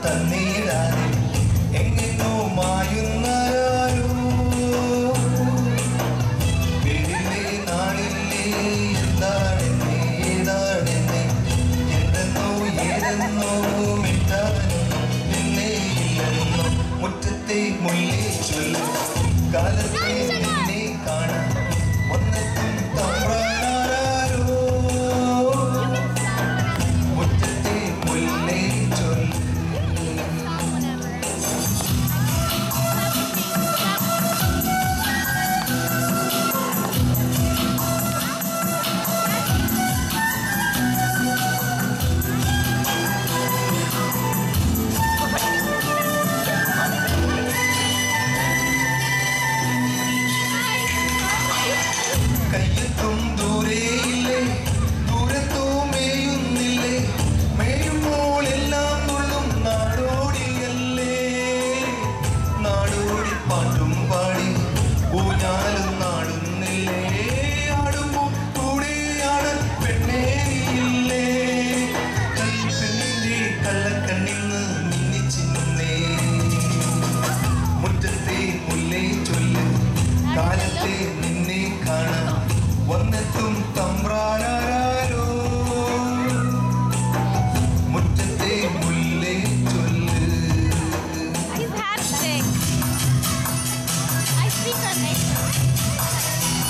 തന്നീരാതെ എങ്ങെങ്ങോ മായുന്നാരോ വീടില്ലേ നാളില്ലേ എന്താണെന്നേ ഏതാണെന്നേ എന്തെന്നോ ഏതെന്നോ മിണ്ടാനോ നിന്നേ ഇല്ലെന്നോ മുറ്റത്തെ മുല്ലേ ചൊല്ല് കാലത്തെ നിന്നെ കാണാൻ ഒന്നെത്തും തമ്പ്രാനാരോ മുറ്റത്തെ മുല്ലേ ചൊല്ല് കയ്യെത്തും ദൂരെയില്ലേ ദൂരത്തോ മേയുന്നില്ലേ മേയുമ്പോൾ എല്ലാം തുള്ളും നാടോടിയല്ലേ നാടോടി പാട്ടും പാടി ഊഞ്ഞാലും നാടുന്നില്ലേ ആടുമ്പോൾ കൂടെയാണ് പെണ്ണേരിയില്ലേ കൈപ്പെണ്ണിന്റെ കള്ളക്കണ്ണിന്ന് മിന്നിച്ചിന്നേ മുറ്റത്തെ മുല്ലേ ചൊല്ല് കാലത്തെ നിന്നെ കാണാൻ വന്നെത്തും തമ്പ്രാനാരോ മുറ്റത്തെ മുല്ലേ ചൊല്ല്. He's hatching. I speak her nature.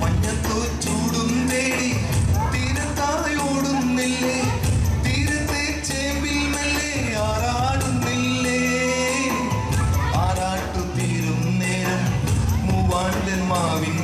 മഞ്ഞത്തോ ചൂടും തേടി തീരത്തായോടുന്നില്ലേ തീരത്തെ ചേമ്പിൽ മെല്ലെ ആറാടുന്നില്ലേ ആറാട്ടു തീരും നേരം മൂവാണ്ടൻ മാവിൻ